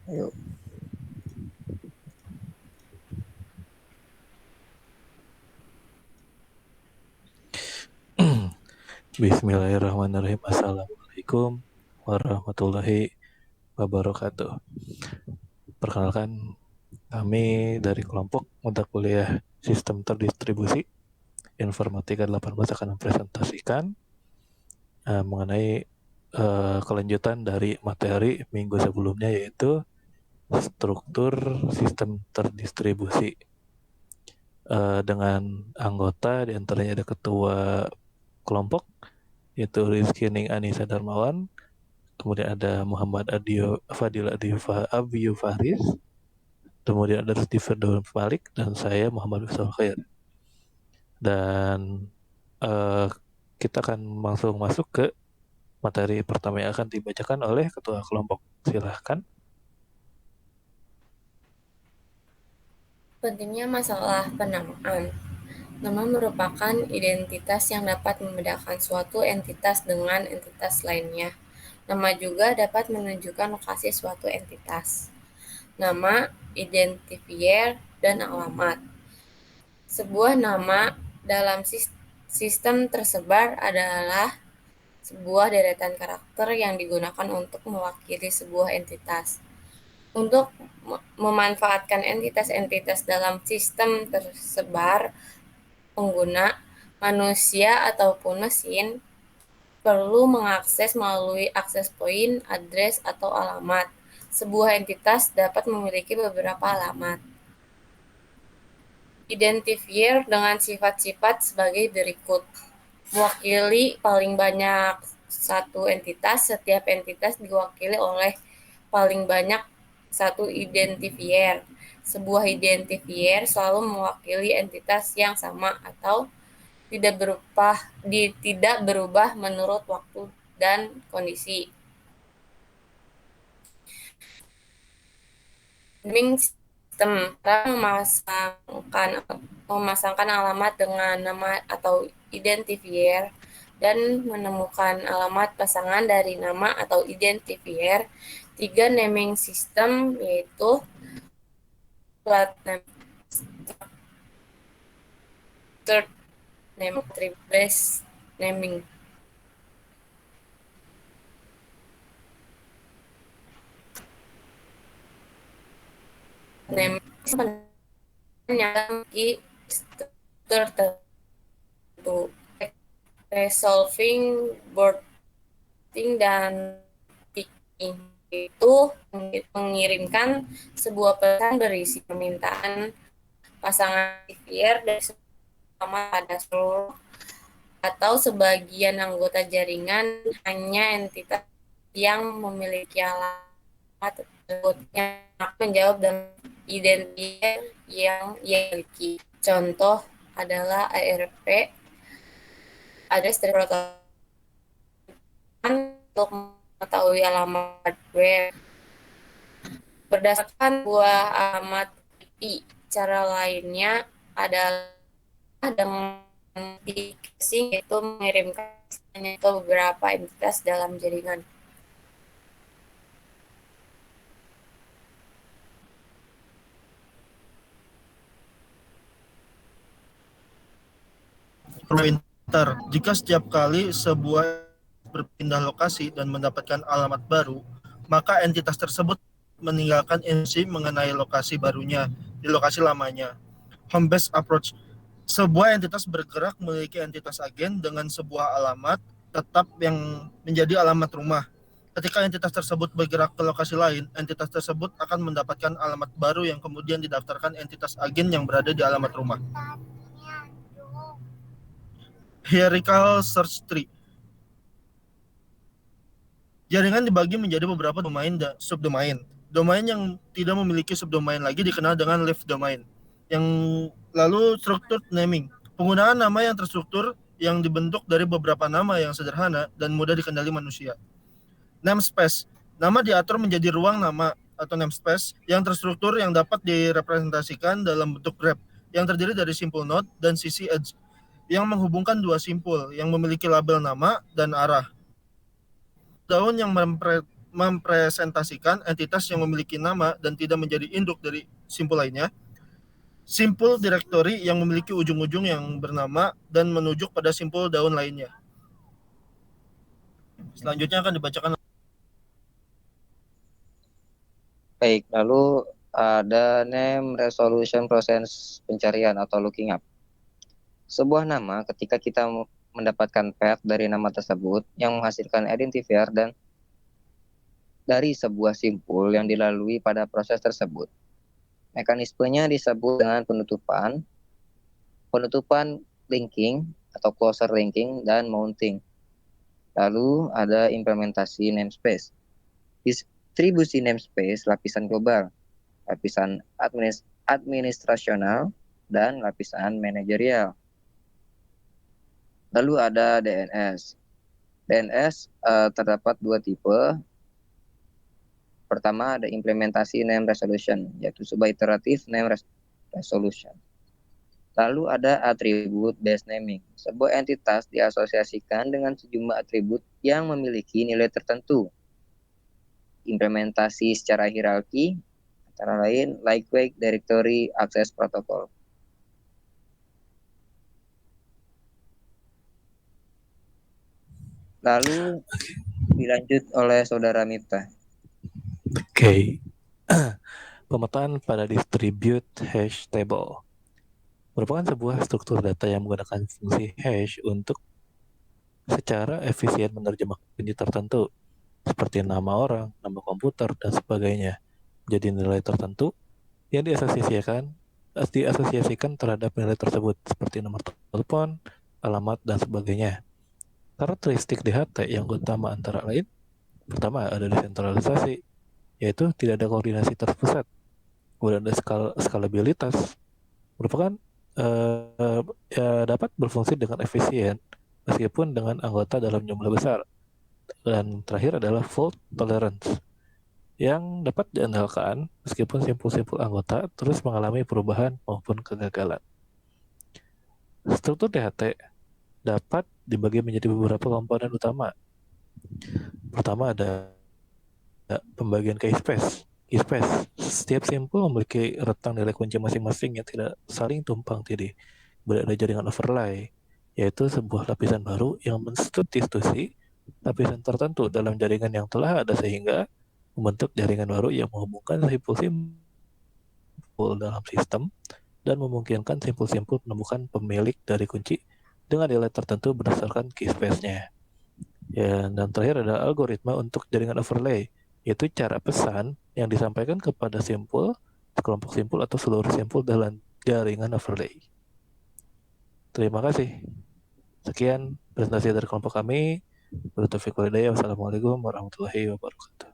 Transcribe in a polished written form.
Ayo. Bismillahirrahmanirrahim. Assalamualaikum warahmatullahi wabarakatuh. Perkenalkan, kami dari kelompok mata kuliah Sistem Terdistribusi Informatika 18 akan mempresentasikan mengenai kelanjutan dari materi minggu sebelumnya, yaitu struktur sistem terdistribusi. Dengan anggota diantaranya ada ketua kelompok, yaitu Rizky Ning Anissa Darmawan. Kemudian ada Muhammad Fadil Abiyu Faris, kemudian ada Rusdi Firdaus Malik, dan saya Muhammad Yusuf Khair. Dan uh, kita akan langsung masuk ke materi pertama yang akan dibacakan oleh ketua kelompok. Silahkan. Pentingnya masalah penamaan. Nama merupakan identitas yang dapat membedakan suatu entitas dengan entitas lainnya. Nama juga dapat menunjukkan lokasi suatu entitas. Nama, identifier, dan alamat. Sebuah nama dalam sistem tersebar adalah sebuah deretan karakter yang digunakan untuk mewakili sebuah entitas. Untuk memanfaatkan entitas-entitas dalam sistem tersebar, pengguna, manusia ataupun mesin perlu mengakses melalui akses poin, address, atau alamat. Sebuah entitas dapat memiliki beberapa alamat. Identifier dengan sifat-sifat sebagai berikut. Mewakili paling banyak satu entitas, setiap entitas diwakili oleh paling banyak satu identifier. Sebuah identifier selalu mewakili entitas yang sama atau tidak berubah menurut waktu dan kondisi. Naming sistem memasangkan alamat dengan nama atau identifier dan menemukan alamat pasangan dari nama atau identifier. 3 naming system yaitu plat name, third name, base naming. Name yang di tertentu. Resolving, boarding, dan picking itu mengirimkan sebuah pesan berisi permintaan pasangan identifier dari sama pada seluruh atau sebagian anggota jaringan, hanya entitas yang memiliki alamat tersebut yang menjawab dengan identifier yang ia miliki. Contoh adalah ARP, address dari protokol untuk mengetahui alamat hardware berdasarkan buah alamat IP. Cara lainnya adalah dengan casing, yaitu mengirimkan ke beberapa entitas dalam jaringan. Pointer. Jika setiap kali sebuah berpindah lokasi dan mendapatkan alamat baru, maka entitas tersebut meninggalkan informasi mengenai lokasi barunya di lokasi lamanya. Home-based approach. Sebuah entitas bergerak memiliki entitas agen dengan sebuah alamat tetap yang menjadi alamat rumah. Ketika entitas tersebut bergerak ke lokasi lain, entitas tersebut akan mendapatkan alamat baru yang kemudian didaftarkan entitas agen yang berada di alamat rumah. Hierarchical search tree. Jaringan dibagi menjadi beberapa domain dan subdomain. Domain yang tidak memiliki subdomain lagi dikenal dengan leaf domain. Yang lalu struktur naming. Penggunaan nama yang terstruktur yang dibentuk dari beberapa nama yang sederhana dan mudah dikendali manusia. Namespace. Nama diatur menjadi ruang nama atau namespace yang terstruktur yang dapat direpresentasikan dalam bentuk graph yang terdiri dari simpul node dan sisi edge yang menghubungkan dua simpul yang memiliki label nama dan arah. Daun yang mempresentasikan entitas yang memiliki nama dan tidak menjadi induk dari simpul lainnya. Simpul direktori yang memiliki ujung-ujung yang bernama dan menunjuk pada simpul daun lainnya. Selanjutnya akan dibacakan. Baik, lalu ada name resolution proses pencarian atau looking up. Sebuah nama ketika kita mendapatkan path dari nama tersebut yang menghasilkan identifier dan dari sebuah simpul yang dilalui pada proses tersebut. Mekanismenya disebut dengan penutupan linking atau closer linking dan mounting. Lalu ada implementasi namespace. Distribusi namespace lapisan global, lapisan administrasional, dan lapisan manajerial. Lalu ada DNS. DNS terdapat dua tipe. Pertama ada implementasi name resolution, yaitu sebuah iteratif name resolution. Lalu ada atribut based naming. Sebuah entitas diasosiasikan dengan sejumlah atribut yang memiliki nilai tertentu. Implementasi secara hierarki, antara lain lightweight directory access protocol. Lalu dilanjut oleh Saudara Miftah. Oke. Pemetaan pada distribute hash table merupakan sebuah struktur data yang menggunakan fungsi hash untuk secara efisien menerjemahkan kunci tertentu seperti nama orang, nama komputer, dan sebagainya jadi nilai tertentu yang diasosiasikan terhadap nilai tersebut seperti nomor telepon, alamat, dan sebagainya. Karakteristik DHT yang utama antara lain, pertama ada desentralisasi, yaitu tidak ada koordinasi terpusat. Kemudian ada skalabilitas, merupakan dapat berfungsi dengan efisien meskipun dengan anggota dalam jumlah besar. Dan terakhir adalah fault tolerance, yang dapat diandalkan meskipun simpul-simpul anggota terus mengalami perubahan maupun kegagalan. Struktur DHT dapat dibagi menjadi beberapa komponen utama. Pertama ada pembagian key space. Setiap simpul memiliki rentang nilai kunci masing-masing yang tidak saling tumpang tindih. Kemudian ada jaringan overlay, yaitu sebuah lapisan baru yang mensubstitusi lapisan tertentu dalam jaringan yang telah ada sehingga membentuk jaringan baru yang menghubungkan simpul-simpul dalam sistem dan memungkinkan simpul-simpul menemukan pemilik dari kunci dengan nilai tertentu berdasarkan key space-nya. Ya, dan terakhir ada algoritma untuk jaringan overlay, yaitu cara pesan yang disampaikan kepada simpul, kelompok simpul atau seluruh simpul dalam jaringan overlay. Terima kasih. Sekian presentasi dari kelompok kami. Wassalamualaikum warahmatullahi wabarakatuh.